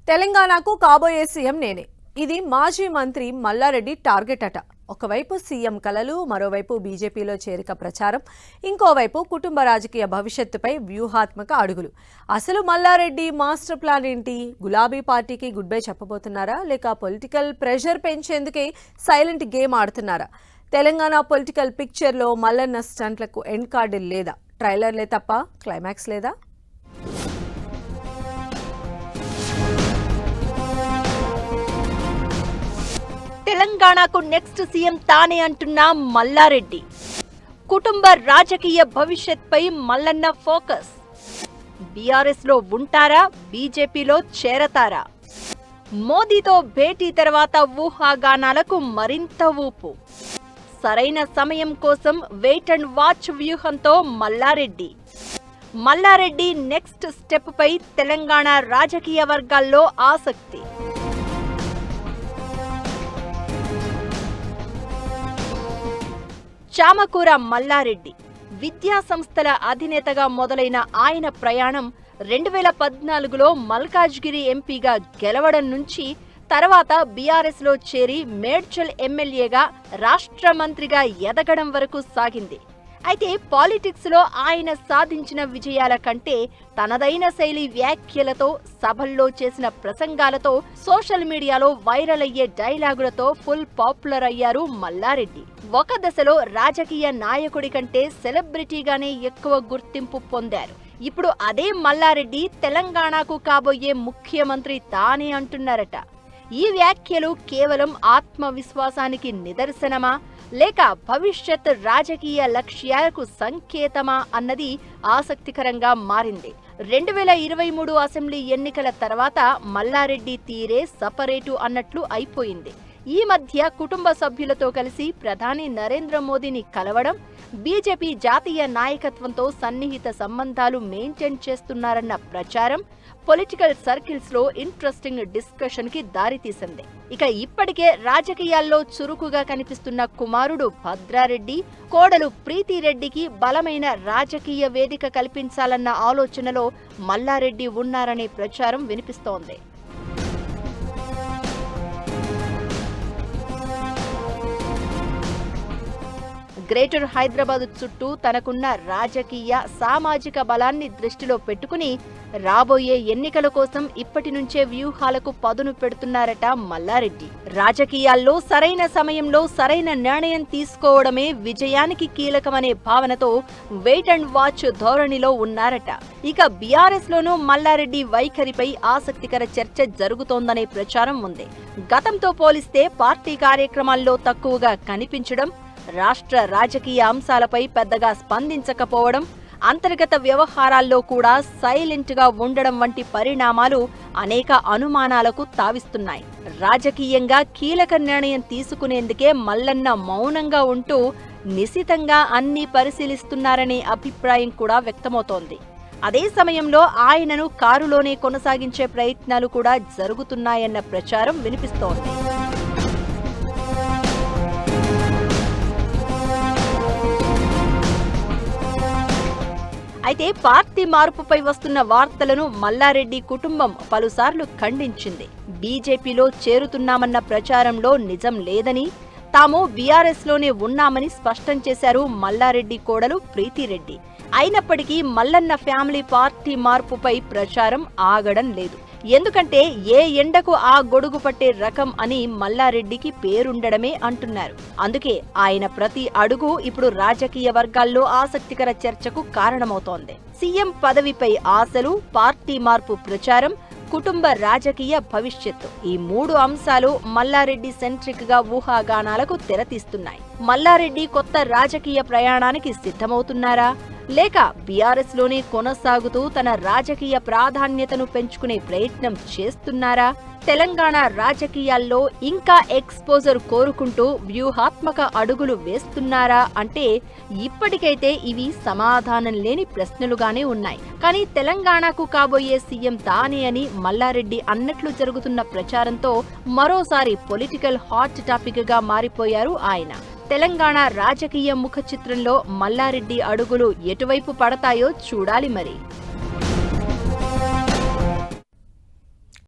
తెలంగాణకు కాబోయే సీఎం నేనే. ఇది మాజీ మంత్రి మల్లారెడ్డి టార్గెట్ అట. ఒకవైపు సీఎం కలలు, మరోవైపు బీజేపీలో చేరిక ప్రచారం, ఇంకోవైపు కుటుంబ రాజకీయ భవిష్యత్తుపై వ్యూహాత్మక అడుగులు. అసలు మల్లారెడ్డి మాస్టర్ ప్లాన్ ఏంటి? గులాబీ పార్టీకి గుడ్ బై చెప్పబోతున్నారా, లేక పొలిటికల్ ప్రెషర్ పెంచేందుకే సైలెంట్ గేమ్ ఆడుతున్నారా? తెలంగాణ పొలిటికల్ పిక్చర్లో మల్లన్న స్టంట్లకు ఎండ్ కార్డు లేదా? ట్రైలర్లే తప్ప క్లైమాక్స్ లేదా? తెలంగాణకు నెక్స్ట్ సీఎం తానే అంటున్న మల్లారెడ్డి. కుటుంబ రాజకీయ భవిష్యత్పై మల్లన్న ఫోకస్. బీఆర్ఎస్ లో ఉంటారా, బీజేపీలో చేరతారా? మోదీతో భేటీ తర్వాత ఊహాగానాలకు మరింత ఊపు. సరైన సమయం కోసం వెయిట్ అండ్ వాచ్ వ్యూహంతో మల్లారెడ్డి. మల్లారెడ్డి నెక్స్ట్ స్టెప్ పై తెలంగాణ రాజకీయ వర్గాల్లో ఆసక్తి. చామకూర మల్లారెడ్డి విద్యా సంస్థల అధినేతగా మొదలైన ఆయన ప్రయాణం 2014లో మల్కాజ్గిరి ఎంపీగా గెలవడం నుంచి తర్వాత బీఆర్ఎస్ లో చేరి మేడ్చల్ ఎమ్మెల్యేగా రాష్ట్ర మంత్రిగా ఎదగడం వరకు సాగింది. అయితే పాలిటిక్స్ లో ఆయన సాధించిన విజయాల కంటే తనదైన శైలి వ్యాఖ్యలతో, సభల్లో చేసిన ప్రసంగాలతో, సోషల్ మీడియాలో వైరల్ అయ్యే డైలాగులతో ఫుల్ పాపులర్ అయ్యారు మల్లారెడ్డి. ఒక దశలో రాజకీయ నాయకుడి కంటే సెలబ్రిటీగానే ఎక్కువ గుర్తింపు పొందారు. ఇప్పుడు అదే మల్లారెడ్డి తెలంగాణకు కాబోయే ముఖ్యమంత్రి తానే అంటున్నారట. ఈ వ్యాఖ్యలు కేవలం ఆత్మవిశ్వాసానికి నిదర్శనమా, లేక భవిష్యత్ రాజకీయ లక్ష్యాలకు సంకేతమా అన్నది ఆసక్తికరంగా మారింది. 2023 అసెంబ్లీ ఎన్నికల తర్వాత మల్లారెడ్డి తీరే సపరేటు అన్నట్లు అయిపోయింది. ఈ మధ్య కుటుంబ సభ్యులతో కలిసి ప్రధాని నరేంద్ర మోదీని కలవడం, బీజేపీ జాతీయ నాయకత్వంతో సన్నిహిత సంబంధాలు మెయింటైన్ చేస్తున్నారన్న ప్రచారం పొలిటికల్ సర్కిల్స్ లో ఇంట్రెస్టింగ్ డిస్కషన్ కి దారితీసింది. ఇక ఇప్పటికే రాజకీయాల్లో చురుకుగా కనిపిస్తున్న కుమారుడు భద్రారెడ్డి, కోడలు ప్రీతిరెడ్డికి బలమైన రాజకీయ వేదిక కల్పించాలన్న ఆలోచనలో మల్లారెడ్డి ఉన్నారనే ప్రచారం వినిపిస్తోంది. గ్రేటర్ హైదరాబాద్ చుట్టూ తనకున్న రాజకీయ, సామాజిక బలాన్ని దృష్టిలో పెట్టుకుని రాబోయే ఎన్నికల కోసం ఇప్పటి నుంచే వ్యూహాలకు పదును పెడుతున్నారట మల్లారెడ్డి. రాజకీయాల్లో సరైన సమయంలో సరైన నిర్ణయం తీసుకోవడమే విజయానికి కీలకమనే భావనతో వెయిట్ అండ్ వాచ్ ధోరణిలో ఉన్నారట. ఇక బీఆర్ఎస్ లోనూ మల్లారెడ్డి వైఖరిపై ఆసక్తికర చర్చ జరుగుతోందనే ప్రచారం ఉంది. గతంతో పోలిస్తే పార్టీ కార్యక్రమాల్లో తక్కువగా కనిపించడం, రాష్ట్ర రాజకీయ అంశాలపై పెద్దగా స్పందించకపోవడం, అంతర్గత వ్యవహారాల్లో కూడా సైలెంట్ గా ఉండడం వంటి పరిణామాలు అనేక అనుమానాలకు తావిస్తున్నాయి. రాజకీయంగా కీలక నిర్ణయం తీసుకునేందుకే మల్లన్న మౌనంగా ఉంటూ నిశితంగా అన్ని పరిశీలిస్తున్నారనే అభిప్రాయం కూడా వ్యక్తమవుతోంది. అదే సమయంలో ఆయనను కారులోనే కొనసాగించే ప్రయత్నాలు కూడా జరుగుతున్నాయన్న ప్రచారం వినిపిస్తోంది. అయితే పార్టీ మార్పుపై వస్తున్న వార్తలను మల్లారెడ్డి కుటుంబం పలుసార్లు ఖండించింది. బీజేపీలో చేరుతున్నామన్న ప్రచారంలో నిజం లేదని, తాము బీఆర్ఎస్ లోనే ఉన్నామని స్పష్టం చేశారు మల్లారెడ్డి కోడలు ప్రీతిరెడ్డి. అయినప్పటికీ మల్లన్న ఫ్యామిలీ పార్టీ మార్పుపై ప్రచారం ఆగడం లేదు. ఎందుకంటే ఏ ఎండకు ఆ గొడుగు పట్టే రకం అని మల్లారెడ్డికి పేరుండడమే అంటున్నారు. అందుకే ఆయన ప్రతి అడుగు ఇప్పుడు రాజకీయ వర్గాల్లో ఆసక్తికర చర్చకు కారణమవుతోంది. సీఎం పదవిపై ఆశలు, పార్టీ మార్పు ప్రచారం, కుటుంబ రాజకీయ భవిష్యత్తు, ఈ 3 అంశాలు మల్లారెడ్డి సెంట్రిక్ గా ఊహాగానాలకు తెరతీస్తున్నాయి. మల్లారెడ్డి కొత్త రాజకీయ ప్రయాణానికి సిద్ధమవుతున్నారా, లేక బీఆర్ఎస్ లోనే కొనసాగుతూ తన రాజకీయ ప్రాధాన్యతను పెంచుకునే ప్రయత్నం చేస్తున్నారా? తెలంగాణ రాజకీయాల్లో ఇంకా ఎక్స్పోజర్ కోరుకుంటూ వ్యూహాత్మక అడుగులు వేస్తున్నారా అంటే ఇప్పటికైతే ఇవి సమాధానం లేని ప్రశ్నలుగానే ఉన్నాయి. కానీ తెలంగాణకు కాబోయే సీఎం తానే అని మల్లారెడ్డి అన్నట్లు జరుగుతున్న ప్రచారంతో మరోసారి పొలిటికల్ హాట్ టాపిక్ గా మారిపోయారు ఆయన. తెలంగాణ రాజకీయ ముఖ చిత్రంలో మల్లారెడ్డి అడుగులు ఎటువైపు పడతాయో చూడాలి మరి.